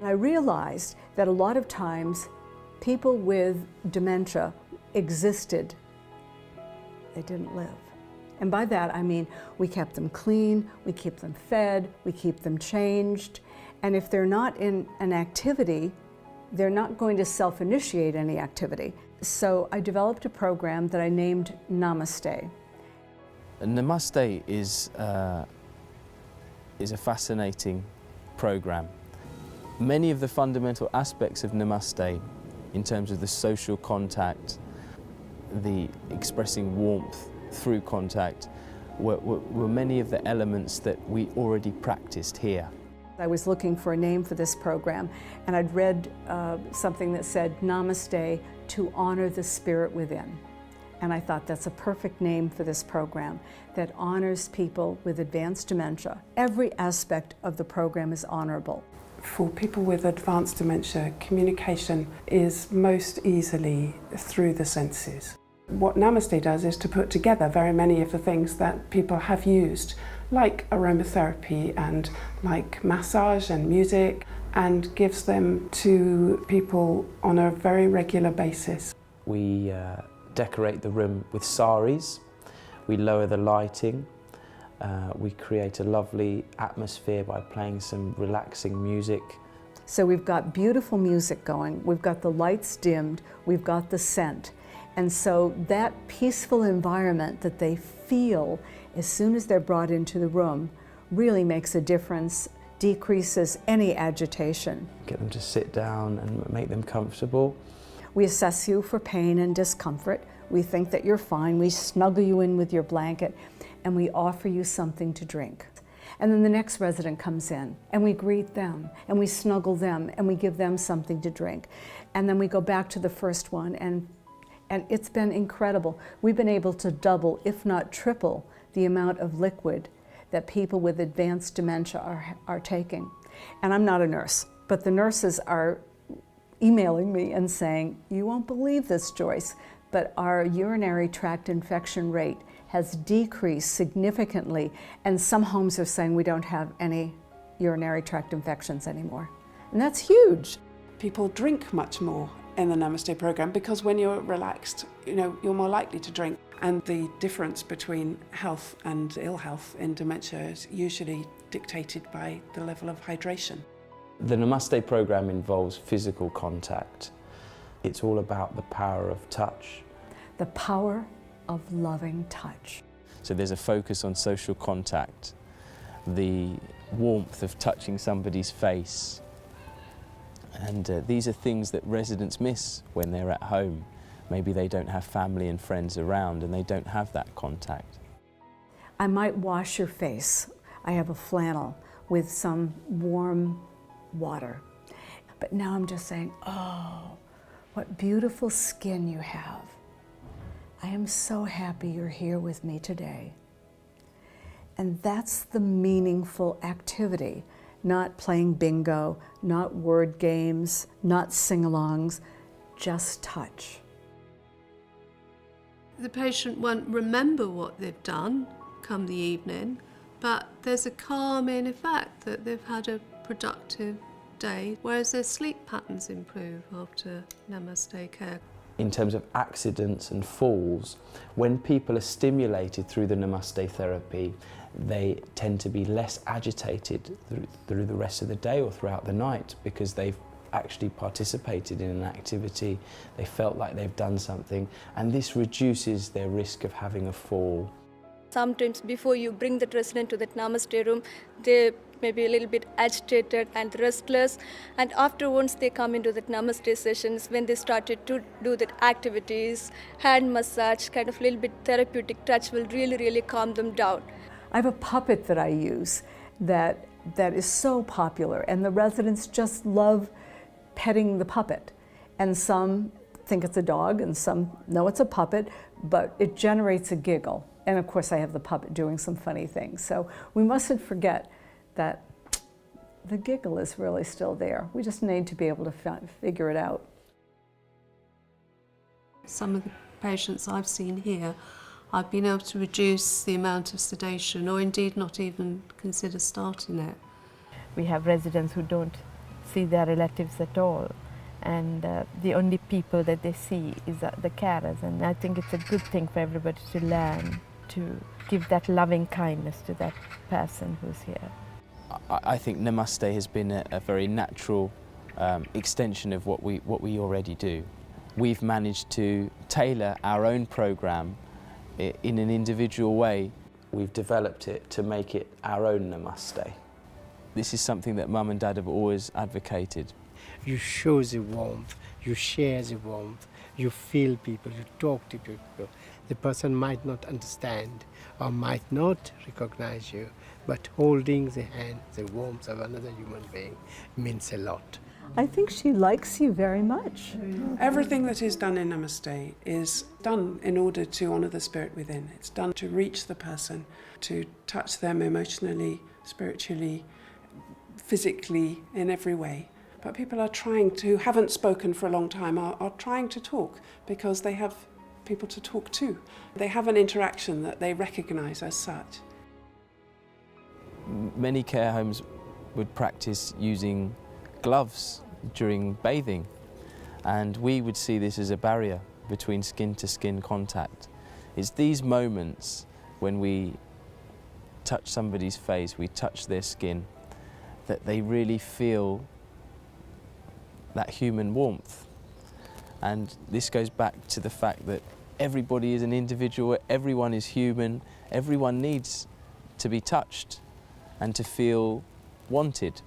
I realized that a lot of times people with dementia existed, they didn't live. And by that I mean we kept them clean, we keep them fed, we keep them changed, and if they're not in an activity, they're not going to self-initiate any activity. So I developed a program that I named Namaste. Namaste is a fascinating program. Many of the fundamental aspects of Namaste, in terms of the social contact, the expressing warmth through contact, were many of the elements that we already practiced here. I was looking for a name for this program, and I'd read something that said, Namaste, to honor the spirit within. And I thought that's a perfect name for this program that honors people with advanced dementia. Every aspect of the program is honorable. For people with advanced dementia, communication is most easily through the senses. What Namaste does is to put together very many of the things that people have used, like aromatherapy and like massage and music, and gives them to people on a very regular basis. We decorate the room with saris, we lower the lighting, we create a lovely atmosphere by playing some relaxing music. So we've got beautiful music going, we've got the lights dimmed, we've got the scent. And so that peaceful environment that they feel as soon as they're brought into the room really makes a difference, decreases any agitation. Get them to sit down and make them comfortable. We assess you for pain and discomfort. We think that you're fine. We snuggle you in with your blanket and we offer you something to drink. And then the next resident comes in and we greet them and we snuggle them and we give them something to drink. And then we go back to the first one and it's been incredible. We've been able to double, if not triple, the amount of liquid that people with advanced dementia are taking. And I'm not a nurse, but the nurses are emailing me and saying, you won't believe this, Joyce, but our urinary tract infection rate has decreased significantly, and some homes are saying we don't have any urinary tract infections anymore. And that's huge. People drink much more in the Namaste program because when you're relaxed, you're more likely to drink. And the difference between health and ill health in dementia is usually dictated by the level of hydration. The Namaste program involves physical contact. It's all about the power of touch. The power of loving touch. So there's a focus on social contact, the warmth of touching somebody's face. And these are things that residents miss when they're at home. Maybe they don't have family and friends around and they don't have that contact. I might wash your face. I have a flannel with some warm water. But now I'm just saying, oh, what beautiful skin you have. I am so happy you're here with me today. And that's the meaningful activity. Not playing bingo, not word games, not sing-alongs, just touch. The patient won't remember what they've done come the evening, but there's a calming effect that they've had a productive day, whereas their sleep patterns improve after Namaste Care. In terms of accidents and falls, when people are stimulated through the Namaste therapy, they tend to be less agitated through the rest of the day or throughout the night because they've actually participated in an activity, they felt like they've done something, and this reduces their risk of having a fall. Sometimes before you bring the resident to that Namaste room, they may be a little bit agitated and restless, and after once they come into that Namaste sessions, when they started to do that activities, hand massage, kind of a little bit therapeutic touch will really calm them down. I have a puppet that I use that is so popular, and the residents just love petting the puppet. And some think it's a dog, and some know it's a puppet, but it generates a giggle. And of course I have the puppet doing some funny things. So we mustn't forget that the giggle is really still there. We just need to be able to figure it out. Some of the patients I've seen here, I've been able to reduce the amount of sedation or indeed not even consider starting it. We have residents who don't see their relatives at all. And the only people that they see is the carers. And I think it's a good thing for everybody to learn to give that loving kindness to that person who's here. I think Namaste has been a very natural extension of what we already do. We've managed to tailor our own program in an individual way. We've developed it to make it our own Namaste. This is something that Mum and Dad have always advocated. You show the warmth, you share the warmth, you feel people, you talk to people. The person might not understand or might not recognize you, but holding the hand, the warmth of another human being means a lot. I think she likes you very much. Everything that is done in Namaste is done in order to honour the spirit within. It's done to reach the person, to touch them emotionally, spiritually, physically, in every way. But people are who haven't spoken for a long time are trying to talk because they have people to talk to. They have an interaction that they recognise as such. Many care homes would practice using gloves during bathing, and we would see this as a barrier between skin-to-skin contact. It's these moments when we touch somebody's face, we touch their skin, that they really feel that human warmth. And this goes back to the fact that everybody is an individual, everyone is human, everyone needs to be touched and to feel wanted.